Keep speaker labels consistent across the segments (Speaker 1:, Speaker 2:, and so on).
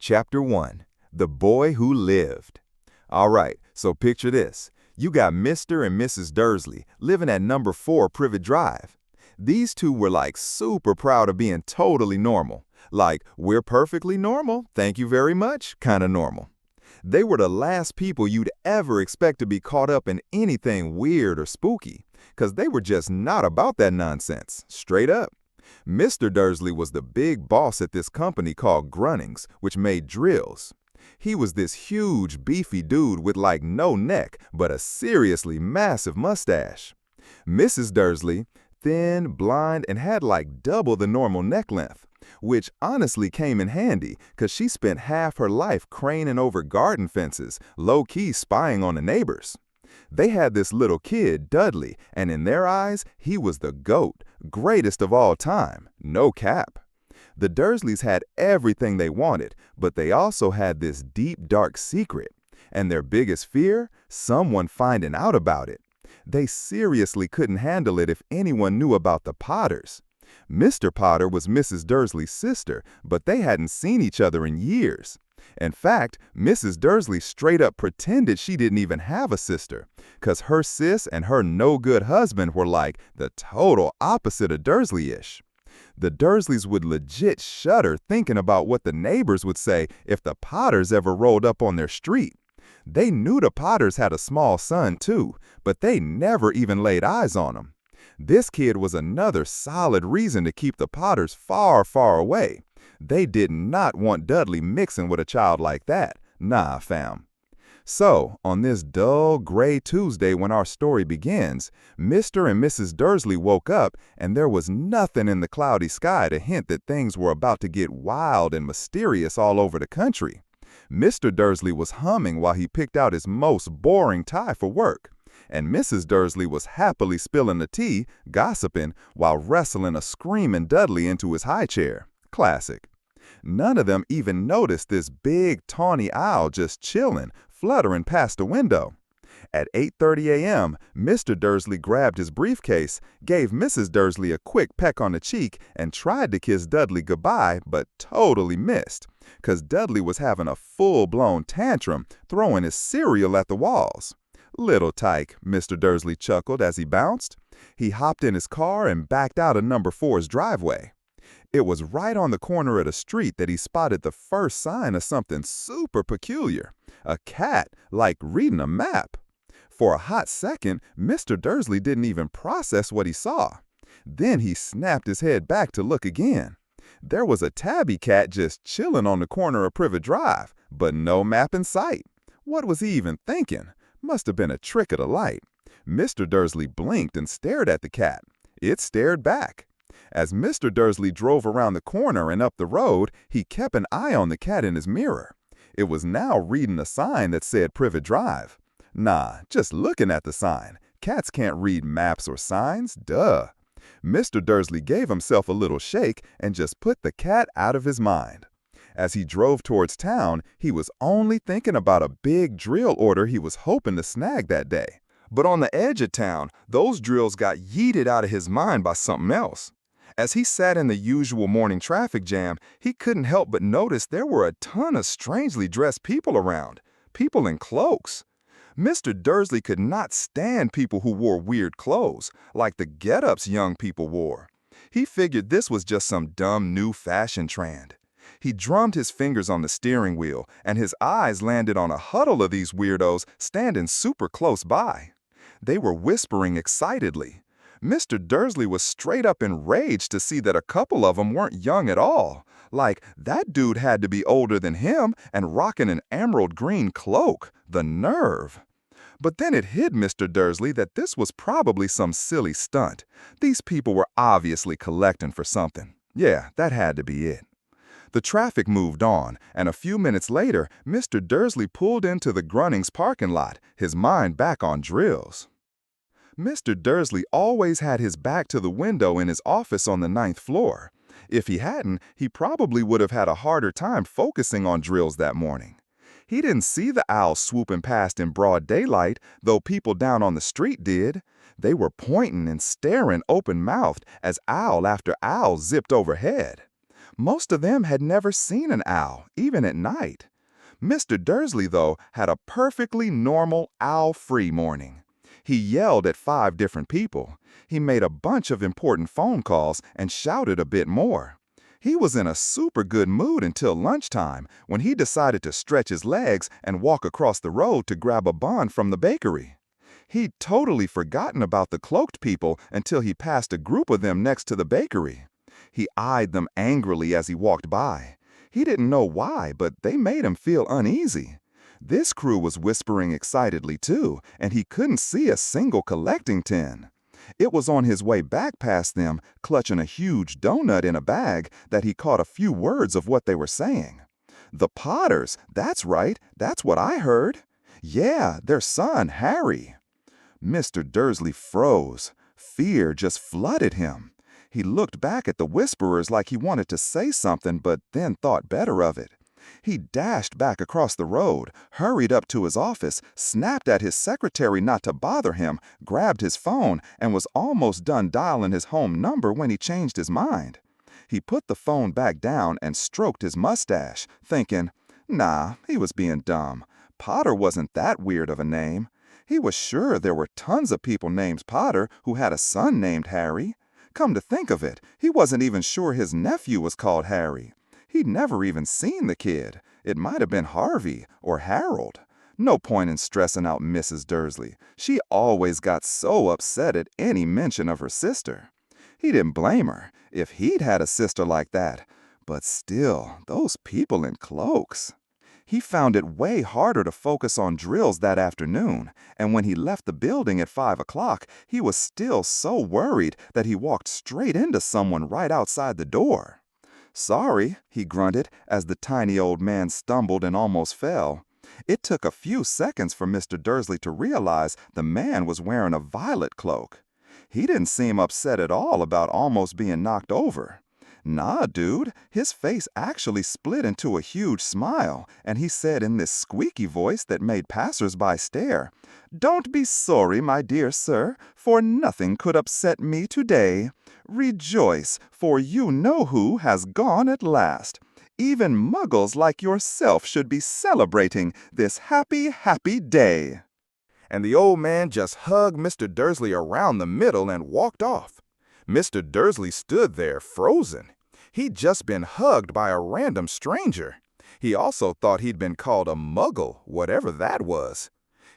Speaker 1: Chapter 1. The Boy Who Lived. All right, so picture this. You got Mr. and Mrs. Dursley living at number 4 Privet Drive. These two were like super proud of being totally normal. Like, we're perfectly normal, thank you very much, kind of normal. They were the last people you'd ever expect to be caught up in anything weird or spooky, because they were just not about that nonsense, straight up. Mr. Dursley was the big boss at this company called Grunnings, which made drills. He was this huge, beefy dude with like no neck, but a seriously massive mustache. Mrs. Dursley, thin, blind, and had like double the normal neck length, which honestly came in handy because she spent half her life craning over garden fences, low-key spying on the neighbors. They had this little kid, Dudley, and in their eyes, he was the GOAT, greatest of all time, no cap. The Dursleys had everything they wanted, but they also had this deep, dark secret. And their biggest fear? Someone finding out about it. They seriously couldn't handle it if anyone knew about the Potters. Mr. Potter was Mrs. Dursley's sister, but they hadn't seen each other in years. In fact, Mrs. Dursley straight up pretended she didn't even have a sister, because her sis and her no-good husband were like the total opposite of Dursley-ish. The Dursleys would legit shudder thinking about what the neighbors would say if the Potters ever rolled up on their street. They knew the Potters had a small son too, but they never even laid eyes on him. This kid was another solid reason to keep the Potters far, far away. They did not want Dudley mixing with a child like that. Nah, fam. So, on this dull, gray Tuesday when our story begins, Mr. and Mrs. Dursley woke up and there was nothing in the cloudy sky to hint that things were about to get wild and mysterious all over the country. Mr. Dursley was humming while he picked out his most boring tie for work, and Mrs. Dursley was happily spilling the tea, gossiping, while wrestling a screaming Dudley into his high chair. Classic. None of them even noticed this big, tawny owl just chilling, fluttering past the window. At 8:30 a.m., Mr. Dursley grabbed his briefcase, gave Mrs. Dursley a quick peck on the cheek, and tried to kiss Dudley goodbye, but totally missed, because Dudley was having a full-blown tantrum, throwing his cereal at the walls. "Little tyke," Mr. Dursley chuckled as he bounced. He hopped in his car and backed out of number 4's driveway. It was right on the corner of the street that he spotted the first sign of something super peculiar. A cat, like reading a map. For a hot second, Mr. Dursley didn't even process what he saw. Then he snapped his head back to look again. There was a tabby cat just chilling on the corner of Privet Drive, but no map in sight. What was he even thinking? Must have been a trick of the light. Mr. Dursley blinked and stared at the cat. It stared back. As Mr. Dursley drove around the corner and up the road, he kept an eye on the cat in his mirror. It was now reading a sign that said Privet Drive. Nah, just looking at the sign. Cats can't read maps or signs, duh. Mr. Dursley gave himself a little shake and just put the cat out of his mind. As he drove towards town, he was only thinking about a big drill order he was hoping to snag that day. But on the edge of town, those drills got yeeted out of his mind by something else. As he sat in the usual morning traffic jam, he couldn't help but notice there were a ton of strangely dressed people around. People in cloaks. Mr. Dursley could not stand people who wore weird clothes, like the get-ups young people wore. He figured this was just some dumb new fashion trend. He drummed his fingers on the steering wheel, and his eyes landed on a huddle of these weirdos standing super close by. They were whispering excitedly. Mr. Dursley was straight up enraged to see that a couple of them weren't young at all. Like, that dude had to be older than him and rocking an emerald green cloak. The nerve. But then it hit Mr. Dursley that this was probably some silly stunt. These people were obviously collecting for something. Yeah, that had to be it. The traffic moved on, and a few minutes later, Mr. Dursley pulled into the Grunnings parking lot, his mind back on drills. Mr. Dursley always had his back to the window in his office on the 9th floor. If he hadn't, he probably would have had a harder time focusing on drills that morning. He didn't see the owl swooping past in broad daylight, though people down on the street did. They were pointing and staring open-mouthed as owl after owl zipped overhead. Most of them had never seen an owl, even at night. Mr. Dursley, though, had a perfectly normal owl-free morning. He yelled at 5 different people. He made a bunch of important phone calls and shouted a bit more. He was in a super good mood until lunchtime, when he decided to stretch his legs and walk across the road to grab a bun from the bakery. He'd totally forgotten about the cloaked people until he passed a group of them next to the bakery. He eyed them angrily as he walked by. He didn't know why, but they made him feel uneasy. This crew was whispering excitedly too, and he couldn't see a single collecting tin. It was on his way back past them, clutching a huge donut in a bag, that he caught a few words of what they were saying. The Potters, that's right, that's what I heard. Yeah, their son, Harry. Mr. Dursley froze. Fear just flooded him. He looked back at the whisperers like he wanted to say something, but then thought better of it. He dashed back across the road, hurried up to his office, snapped at his secretary not to bother him, grabbed his phone, and was almost done dialing his home number when he changed his mind. He put the phone back down and stroked his mustache, thinking, nah, he was being dumb. Potter wasn't that weird of a name. He was sure there were tons of people named Potter who had a son named Harry. Come to think of it, he wasn't even sure his nephew was called Harry. He'd never even seen the kid. It might have been Harvey or Harold. No point in stressing out Mrs. Dursley. She always got so upset at any mention of her sister. He didn't blame her if he'd had a sister like that. But still, those people in cloaks. He found it way harder to focus on drills that afternoon, and when he left the building at 5 o'clock, he was still so worried that he walked straight into someone right outside the door. Sorry, he grunted as the tiny old man stumbled and almost fell. It took a few seconds for Mr. Dursley to realize the man was wearing a violet cloak. He didn't seem upset at all about almost being knocked over. Nah, dude, his face actually split into a huge smile, and he said in this squeaky voice that made passers-by stare, "Don't be sorry, my dear sir, for nothing could upset me today. Rejoice, for you know who has gone at last. Even muggles like yourself should be celebrating this happy, happy day." And the old man just hugged Mr. Dursley around the middle and walked off. Mr. Dursley stood there, frozen. He'd just been hugged by a random stranger. He also thought he'd been called a muggle, whatever that was.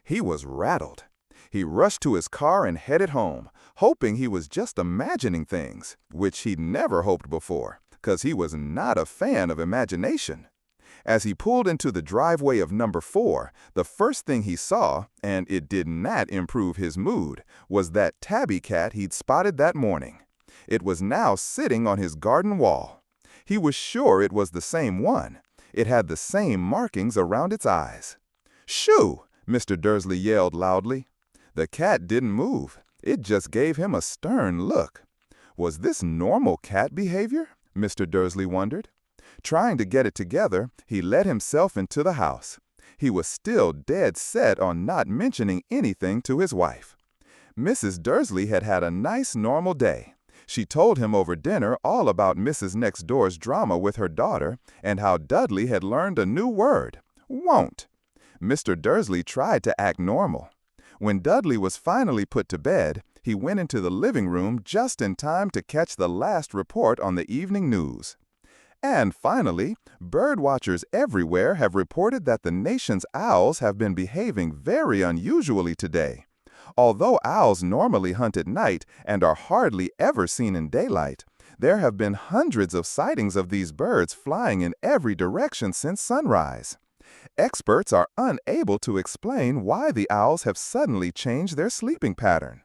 Speaker 1: He was rattled. He rushed to his car and headed home, hoping he was just imagining things, which he'd never hoped before, 'cause he was not a fan of imagination. As he pulled into the driveway of number 4, the first thing he saw, and it did not improve his mood, was that tabby cat he'd spotted that morning. It was now sitting on his garden wall. He was sure it was the same one. It had the same markings around its eyes. "Shoo!" Mr. Dursley yelled loudly. The cat didn't move. It just gave him a stern look. Was this normal cat behavior? Mr. Dursley wondered. Trying to get it together, he let himself into the house. He was still dead set on not mentioning anything to his wife. Mrs. Dursley had had a nice normal day. She told him over dinner all about Mrs. Next Door's drama with her daughter and how Dudley had learned a new word, won't. Mr. Dursley tried to act normal. When Dudley was finally put to bed, he went into the living room just in time to catch the last report on the evening news. And finally, bird watchers everywhere have reported that the nation's owls have been behaving very unusually today. Although owls normally hunt at night and are hardly ever seen in daylight, there have been hundreds of sightings of these birds flying in every direction since sunrise. Experts are unable to explain why the owls have suddenly changed their sleeping pattern.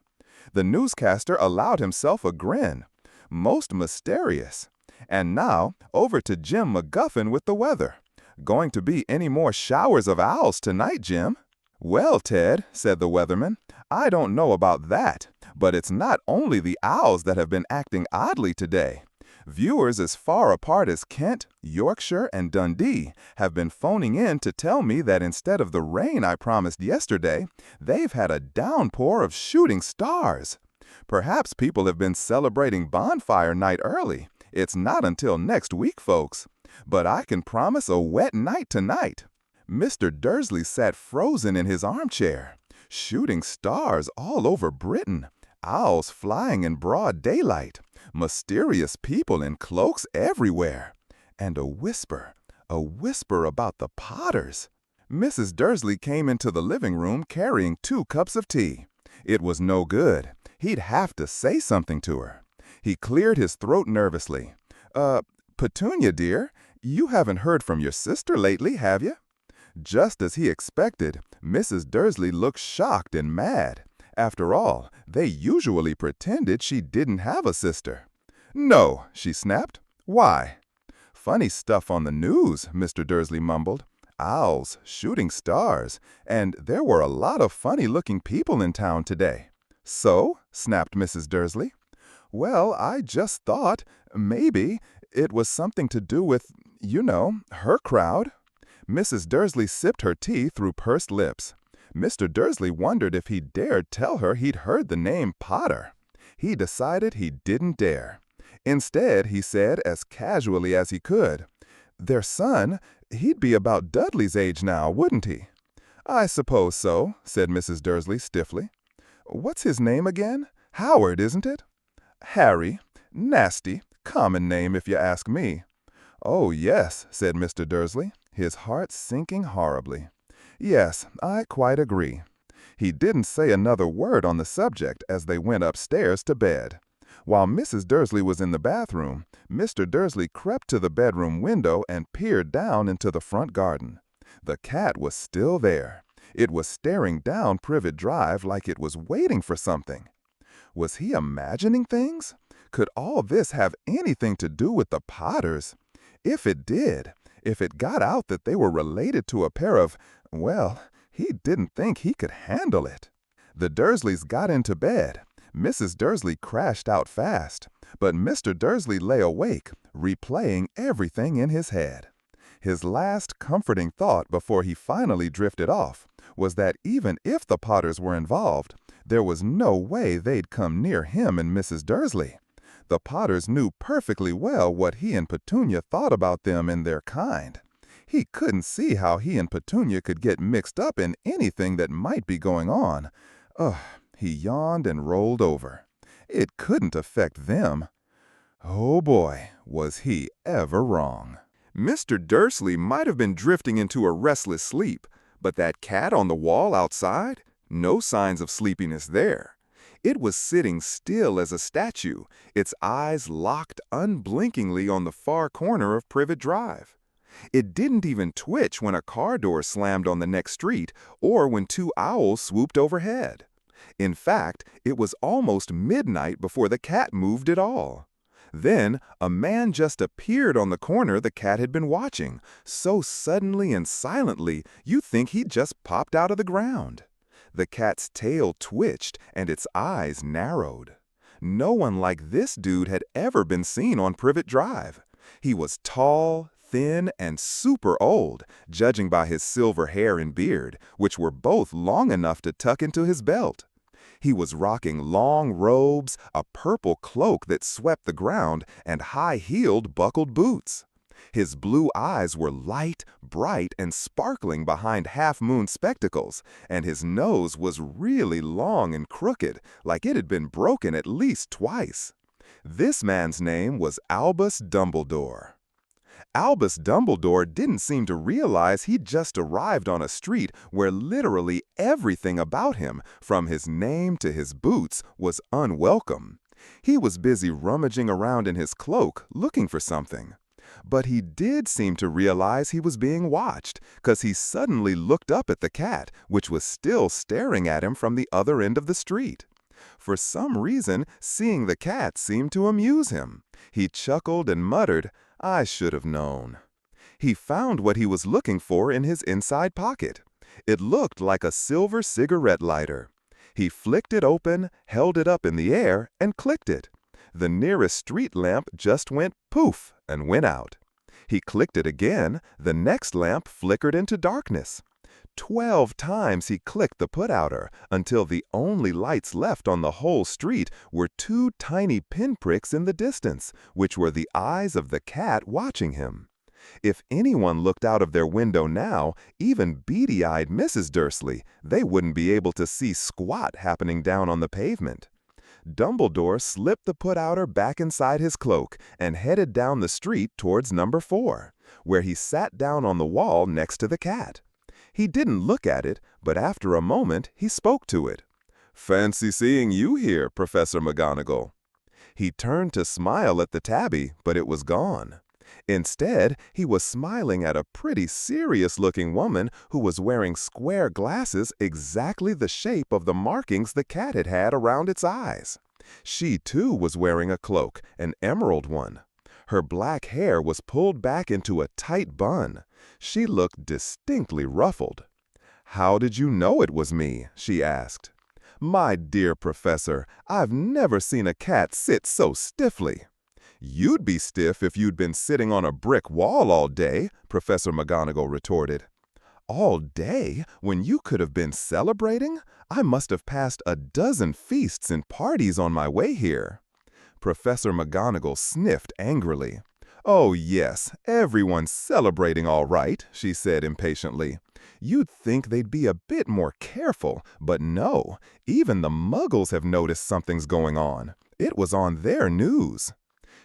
Speaker 1: The newscaster allowed himself a grin. Most mysterious. And now, over to Jim McGuffin with the weather. Going to be any more showers of owls tonight, Jim? Well, Ted, said the weatherman, I don't know about that, but it's not only the owls that have been acting oddly today. Viewers as far apart as Kent, Yorkshire, and Dundee have been phoning in to tell me that instead of the rain I promised yesterday, they've had a downpour of shooting stars. Perhaps people have been celebrating bonfire night early. It's not until next week, folks. But I can promise a wet night tonight. Mr. Dursley sat frozen in his armchair. Shooting stars all over Britain. Owls flying in broad daylight. Mysterious people in cloaks everywhere. And a whisper about the Potters. Mrs. Dursley came into the living room carrying 2 cups of tea. It was no good. He'd have to say something to her. He cleared his throat nervously. Petunia, dear, you haven't heard from your sister lately, have you?" Just as he expected, Mrs. Dursley looked shocked and mad. After all, they usually pretended she didn't have a sister. "No," she snapped. "Why?" "Funny stuff on the news," Mr. Dursley mumbled. "Owls, shooting stars, and there were a lot of funny-looking people in town today." "So?" snapped Mrs. Dursley. "Well, I just thought maybe it was something to do with, her crowd." Mrs. Dursley sipped her tea through pursed lips. Mr. Dursley wondered if he dared tell her he'd heard the name Potter. He decided he didn't dare. Instead, he said as casually as he could, "Their son, he'd be about Dudley's age now, wouldn't he?" "I suppose so," said Mrs. Dursley stiffly. "What's his name again? Howard, isn't it?" "Harry. Nasty. Common name, if you ask me." "Oh, yes," said Mr. Dursley, his heart sinking horribly. "Yes, I quite agree." He didn't say another word on the subject as they went upstairs to bed. While Mrs. Dursley was in the bathroom, Mr. Dursley crept to the bedroom window and peered down into the front garden. The cat was still there. It was staring down Privet Drive like it was waiting for something. Was he imagining things? Could all this have anything to do with the Potters? If it did, if it got out that they were related to a pair of, well, he didn't think he could handle it. The Dursleys got into bed. Mrs. Dursley crashed out fast, but Mr. Dursley lay awake, replaying everything in his head. His last comforting thought before he finally drifted off was that even if the Potters were involved, there was no way they'd come near him and Mrs. Dursley. The Potters knew perfectly well what he and Petunia thought about them and their kind. He couldn't see how he and Petunia could get mixed up in anything that might be going on. He yawned and rolled over. It couldn't affect them. Oh boy, was he ever wrong. Mr. Dursley might have been drifting into a restless sleep, but that cat on the wall outside? No signs of sleepiness there. It was sitting still as a statue, its eyes locked unblinkingly on the far corner of Privet Drive. It didn't even twitch when a car door slammed on the next street or when 2 owls swooped overhead. In fact, it was almost midnight before the cat moved at all. Then, a man just appeared on the corner the cat had been watching, so suddenly and silently you'd think he'd just popped out of the ground. The cat's tail twitched and its eyes narrowed. No one like this dude had ever been seen on Privet Drive. He was tall, thin, and super old, judging by his silver hair and beard, which were both long enough to tuck into his belt. He was rocking long robes, a purple cloak that swept the ground, and high-heeled buckled boots. His blue eyes were light, bright, and sparkling behind half-moon spectacles, and his nose was really long and crooked, like it had been broken at least twice. This man's name was Albus Dumbledore. Albus Dumbledore didn't seem to realize he'd just arrived on a street where literally everything about him, from his name to his boots, was unwelcome. He was busy rummaging around in his cloak, looking for something. But he did seem to realize he was being watched, 'cause he suddenly looked up at the cat, which was still staring at him from the other end of the street. For some reason, seeing the cat seemed to amuse him. He chuckled and muttered, "I should have known." He found what he was looking for in his inside pocket. It looked like a silver cigarette lighter. He flicked it open, held it up in the air, and clicked it. The nearest street lamp just went poof and went out. He clicked it again, the next lamp flickered into darkness. 12 times he clicked the put-outer until the only lights left on the whole street were 2 tiny pinpricks in the distance, which were the eyes of the cat watching him. If anyone looked out of their window now, even beady-eyed Mrs. Dursley, they wouldn't be able to see squat happening down on the pavement. Dumbledore slipped the put-outer back inside his cloak and headed down the street towards number 4, where he sat down on the wall next to the cat. He didn't look at it, but after a moment he spoke to it. "Fancy seeing you here, Professor McGonagall." He turned to smile at the tabby, but it was gone. Instead, he was smiling at a pretty serious-looking woman who was wearing square glasses exactly the shape of the markings the cat had had around its eyes. She, too, was wearing a cloak, an emerald one. Her black hair was pulled back into a tight bun. She looked distinctly ruffled. "How did you know it was me?" she asked. "My dear Professor, I've never seen a cat sit so stiffly." "You'd be stiff if you'd been sitting on a brick wall all day," Professor McGonagall retorted. "All day? When you could have been celebrating? I must have passed a dozen feasts and parties on my way here." Professor McGonagall sniffed angrily. "Oh yes, everyone's celebrating all right," she said impatiently. "You'd think they'd be a bit more careful, but no, even the Muggles have noticed something's going on. It was on their news."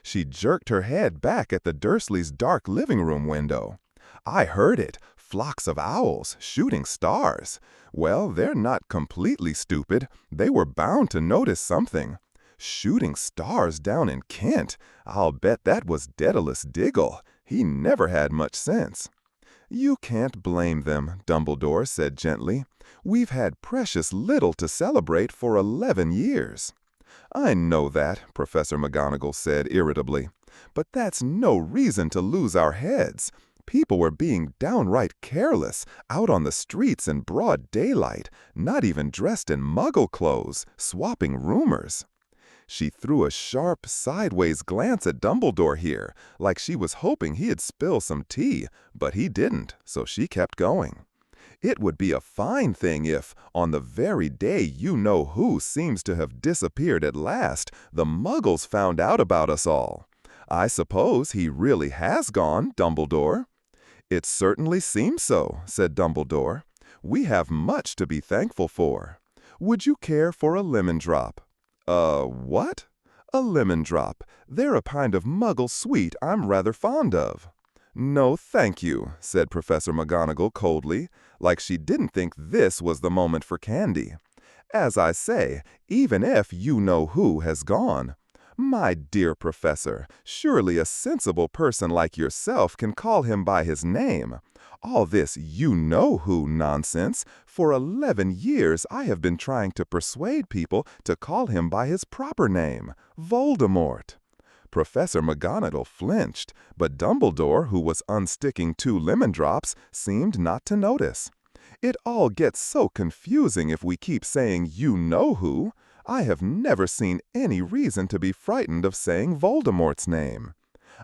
Speaker 1: She jerked her head back at the Dursleys' dark living room window. "I heard it. Flocks of owls, shooting stars. Well, they're not completely stupid. They were bound to notice something. Shooting stars down in Kent. I'll bet that was Daedalus Diggle. He never had much sense." "You can't blame them," Dumbledore said gently. "We've had precious little to celebrate for 11 years. "I know that," Professor McGonagall said irritably. "But that's no reason to lose our heads. People were being downright careless, out on the streets in broad daylight, not even dressed in Muggle clothes, swapping rumors." She threw a sharp, sideways glance at Dumbledore here, like she was hoping he'd spill some tea, but he didn't, so she kept going. "It would be a fine thing if, on the very day you-know-who seems to have disappeared at last, the Muggles found out about us all. I suppose he really has gone, Dumbledore." "It certainly seems so," said Dumbledore. "We have much to be thankful for. Would you care for a lemon drop?" What?" "A lemon drop. They're a kind of Muggle sweet I'm rather fond of." "No, thank you," said Professor McGonagall coldly, like she didn't think this was the moment for candy. "As I say, even if you-know-who has gone. My dear Professor, surely a sensible person like yourself can call him by his name. All this you-know-who nonsense, for 11 years I have been trying to persuade people to call him by his proper name, Voldemort." Professor McGonagall flinched, but Dumbledore, who was unsticking 2 lemon drops, seemed not to notice. "It all gets so confusing if we keep saying you-know-who. I have never seen any reason to be frightened of saying Voldemort's name."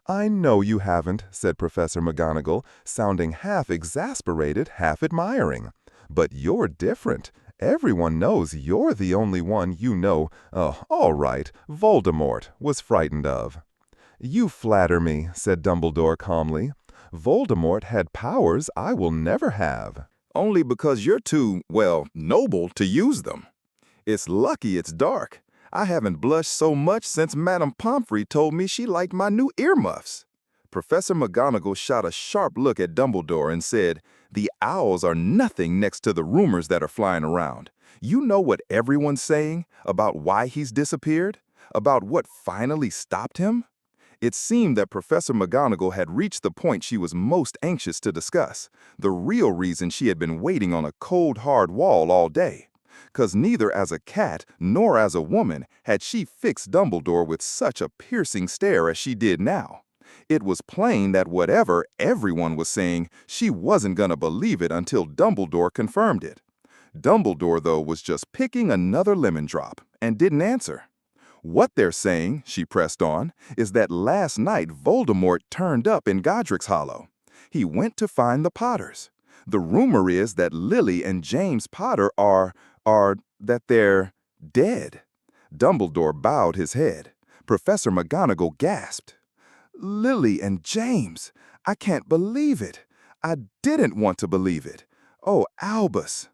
Speaker 1: "I know you haven't," said Professor McGonagall, sounding half exasperated, half admiring. "But you're different. Everyone knows you're the only one you know, all right, Voldemort, was frightened of." "You flatter me," said Dumbledore calmly. "Voldemort had powers I will never have."
Speaker 2: Only because you're too, well, noble to use them. It's lucky it's dark. I haven't blushed so much since Madame Pomfrey told me she liked my new earmuffs." Professor McGonagall shot a sharp look at Dumbledore and said, "The owls are nothing next to the rumors that are flying around. You know what everyone's saying about why he's disappeared? About what finally stopped him?" It seemed that Professor McGonagall had reached the point she was most anxious to discuss, the real reason she had been waiting on a cold, hard wall all day. 'Cause neither as a cat nor as a woman had she fixed Dumbledore with such a piercing stare as she did now. It was plain that whatever everyone was saying, she wasn't gonna believe it until Dumbledore confirmed it. Dumbledore, though, was just picking another lemon drop and didn't answer. "What they're saying," she pressed on, "is that last night Voldemort turned up in Godric's Hollow. He went to find the Potters. The rumor is that Lily and James Potter that they're dead. Dumbledore bowed his head. Professor McGonagall gasped. Lily and James! I can't believe it. I didn't want to believe it. Oh, Albus!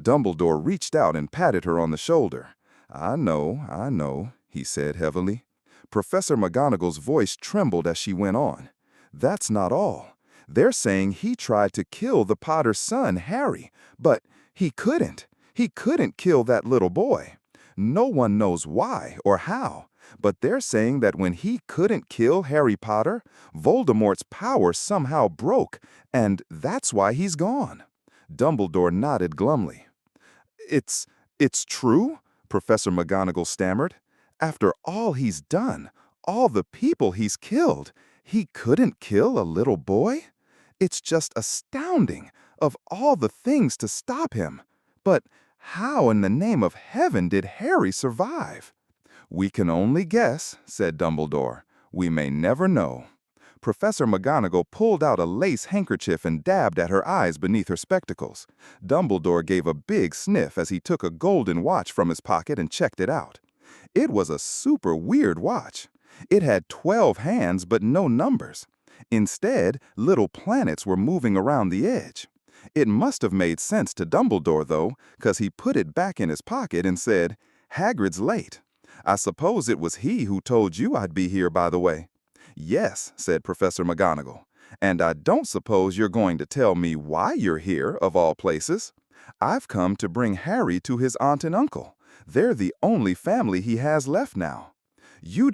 Speaker 2: Dumbledore reached out and patted her on the shoulder. I know, he said heavily. Professor McGonagall's voice trembled as she went on. That's not all. They're saying he tried to kill the Potter's son, Harry, but he couldn't. He couldn't kill that little boy. No one knows why or how, but they're saying that when he couldn't kill Harry Potter, Voldemort's power somehow broke, and that's why he's gone. Dumbledore nodded glumly. It's true? Professor McGonagall stammered. After all he's done, all the people he's killed, he couldn't kill a little boy? It's just astounding, of all the things to stop him. But how in the name of heaven did Harry survive? We can only guess, said Dumbledore. We may never know. Professor McGonagall pulled out a lace handkerchief and dabbed at her eyes beneath her spectacles. Dumbledore gave a big sniff as he took a golden watch from his pocket and checked it out. It was a super weird watch. It had 12 hands but no numbers. Instead, little planets were moving around the edge. It must have made sense to Dumbledore, though, 'cause he put it back in his pocket and said, Hagrid's late. I suppose it was he who told you I'd be here, by the way. Yes, said Professor McGonagall. And I don't suppose you're going to tell me why you're here, of all places. I've come to bring Harry to his aunt and uncle. They're the only family he has left now. You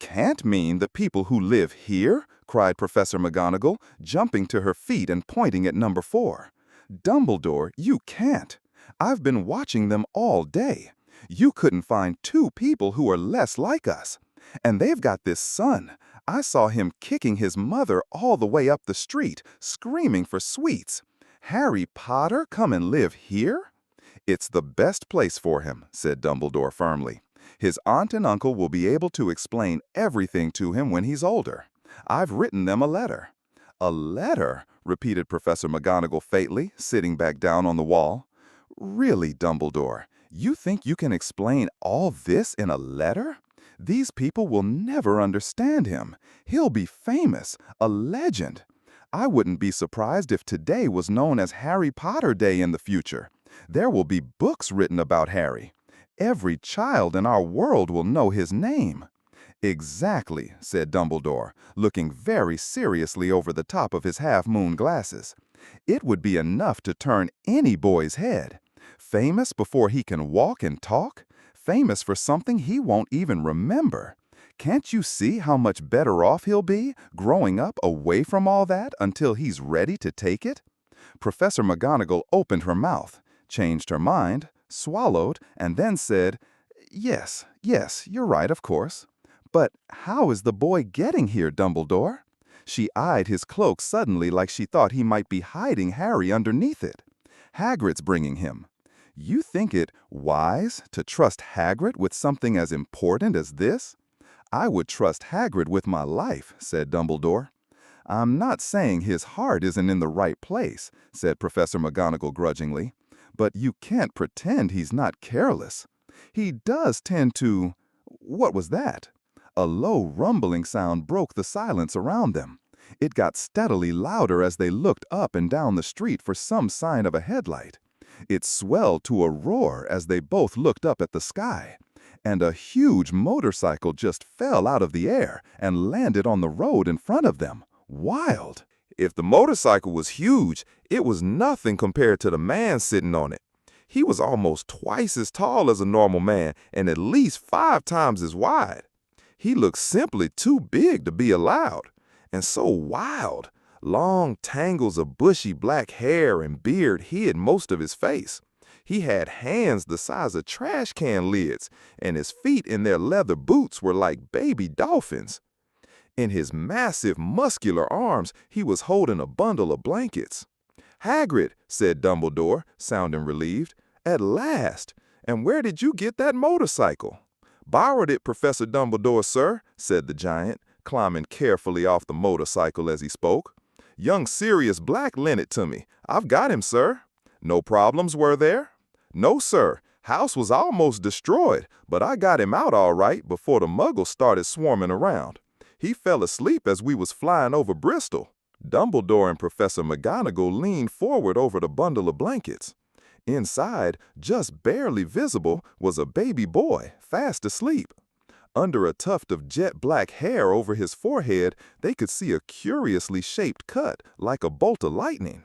Speaker 2: can't mean the people who live here? Cried Professor McGonagall, jumping to her feet and pointing at number 4. Dumbledore, you can't. I've been watching them all day. You couldn't find 2 people who are less like us. And they've got this son. I saw him kicking his mother all the way up the street, screaming for sweets. Harry Potter come and live here? It's the best place for him, said Dumbledore firmly. His aunt and uncle will be able to explain everything to him when he's older. I've written them a letter. A letter? Repeated Professor McGonagall faintly, sitting back down on the wall. Really, Dumbledore, you think you can explain all this in a letter? These people will never understand him. He'll be famous, a legend. I wouldn't be surprised if today was known as Harry Potter Day in the future. There will be books written about Harry. Every child in our world will know his name. Exactly, said Dumbledore, looking very seriously over the top of his half-moon glasses. It would be enough to turn any boy's head. Famous before he can walk and talk? Famous for something he won't even remember. Can't you see how much better off he'll be growing up away from all that until he's ready to take it? Professor McGonagall opened her mouth, changed her mind, swallowed, and then said, Yes, you're right, of course. But how is the boy getting here, Dumbledore? She eyed his cloak suddenly like she thought he might be hiding Harry underneath it. Hagrid's bringing him. You think it wise to trust Hagrid with something as important as this? I would trust Hagrid with my life, said Dumbledore. I'm not saying his heart isn't in the right place, said Professor McGonagall grudgingly. But you can't pretend he's not careless. He does tend to... What was that? A low rumbling sound broke the silence around them. It got steadily louder as they looked up and down the street for some sign of a headlight. It swelled to a roar as they both looked up at the sky. And a huge motorcycle just fell out of the air and landed on the road in front of them. Wild! If the motorcycle was huge, it was nothing compared to the man sitting on it. He was almost twice as tall as a normal man and at least 5 times as wide. He looked simply too big to be allowed, and so wild. Long tangles of bushy black hair and beard hid most of his face. He had hands the size of trash can lids, and his feet in their leather boots were like baby dolphins. In his massive, muscular arms, he was holding a bundle of blankets. "Hagrid," said Dumbledore, sounding relieved. "At last! And where did you get that motorcycle?" "Borrowed it, Professor Dumbledore, sir," said the giant, climbing carefully off the motorcycle as he spoke. Young Sirius Black lent it to me. I've got him, sir. No problems, were there? No, sir. House was almost destroyed, but I got him out all right before the muggles started swarming around. He fell asleep as we was flying over Bristol. Dumbledore and Professor McGonagall leaned forward over the bundle of blankets. Inside, just barely visible, was a baby boy, fast asleep. Under a tuft of jet black hair over his forehead, they could see a curiously shaped cut, like a bolt of lightning.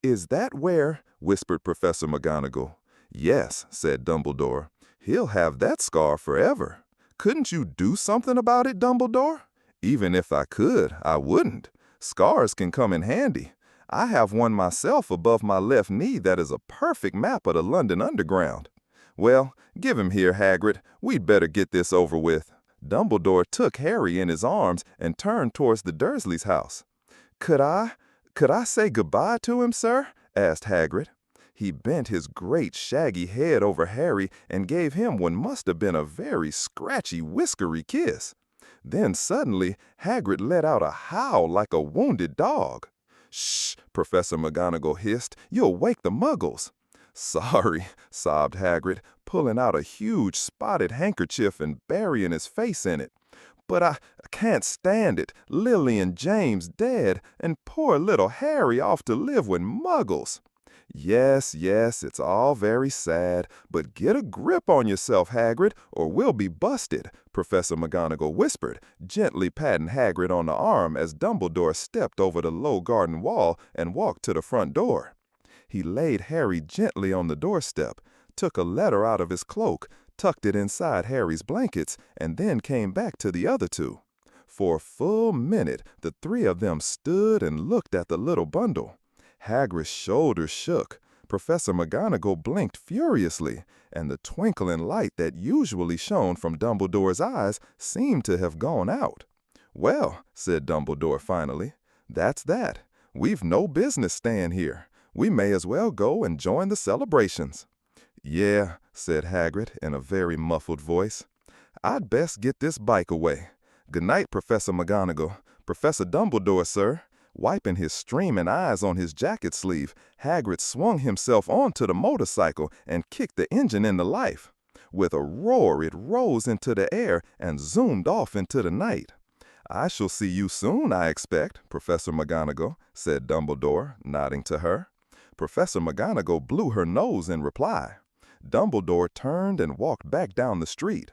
Speaker 2: "Is that where?" whispered Professor McGonagall. "Yes," said Dumbledore. "He'll have that scar forever." "Couldn't you do something about it, Dumbledore?" "Even if I could, I wouldn't. Scars can come in handy. I have one myself above my left knee that is a perfect map of the London Underground." "Well, give him here, Hagrid. We'd better get this over with." Dumbledore took Harry in his arms and turned towards the Dursleys' house. Could I say goodbye to him, sir?" asked Hagrid. He bent his great shaggy head over Harry and gave him what must have been a very scratchy, whiskery kiss. Then suddenly, Hagrid let out a howl like a wounded dog. "Shh!" Professor McGonagall hissed. "You'll wake the muggles." "Sorry," sobbed Hagrid, pulling out a huge spotted handkerchief and burying his face in it. "But I can't stand it. Lily and James dead, and poor little Harry off to live with muggles." "Yes, it's all very sad, but get a grip on yourself, Hagrid, or we'll be busted," Professor McGonagall whispered, gently patting Hagrid on the arm as Dumbledore stepped over the low garden wall and walked to the front door. He laid Harry gently on the doorstep, took a letter out of his cloak, tucked it inside Harry's blankets, and then came back to the other two. For a full minute, the three of them stood and looked at the little bundle. Hagrid's shoulders shook. Professor McGonagall blinked furiously, and the twinkling light that usually shone from Dumbledore's eyes seemed to have gone out. "Well," said Dumbledore finally, "that's that. We've no business staying here. We may as well go and join the celebrations." "Yeah," said Hagrid in a very muffled voice. "I'd best get this bike away. Good night, Professor McGonagall. Professor Dumbledore, sir." Wiping his streaming eyes on his jacket sleeve, Hagrid swung himself onto the motorcycle and kicked the engine into life. With a roar, it rose into the air and zoomed off into the night. "I shall see you soon, I expect, Professor McGonagall," said Dumbledore, nodding to her. Professor McGonagall blew her nose in reply. Dumbledore turned and walked back down the street.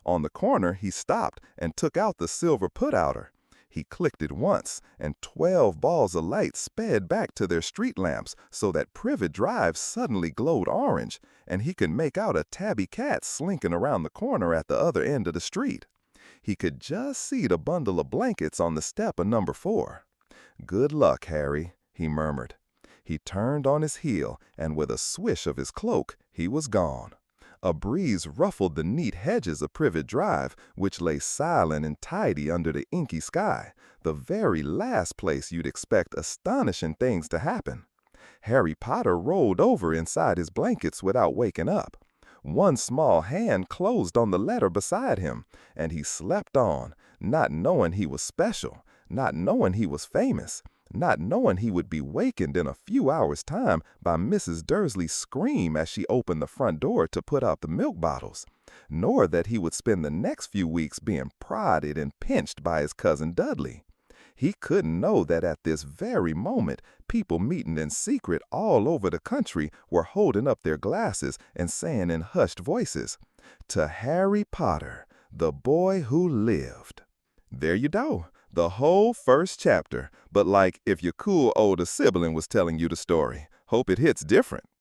Speaker 2: On the corner, he stopped and took out the silver put-outer. He clicked it once, and 12 balls of light sped back to their street lamps so that Privet Drive suddenly glowed orange, and he could make out a tabby cat slinking around the corner at the other end of the street. He could just see the bundle of blankets on the step of number 4. "Good luck, Harry," he murmured. He turned on his heel, and with a swish of his cloak, he was gone. A breeze ruffled the neat hedges of Privet Drive, which lay silent and tidy under the inky sky, the very last place you'd expect astonishing things to happen. Harry Potter rolled over inside his blankets without waking up. One small hand closed on the letter beside him, and he slept on, not knowing he was special, not knowing he was famous, not knowing he would be wakened in a few hours' time by Mrs. Dursley's scream as she opened the front door to put out the milk bottles, nor that he would spend the next few weeks being prodded and pinched by his cousin Dudley. He couldn't know that at this very moment, people meeting in secret all over the country were holding up their glasses and saying in hushed voices, "To Harry Potter, the boy who lived." There you go. The whole first chapter, but like if your cool older sibling was telling you the story. Hope it hits different.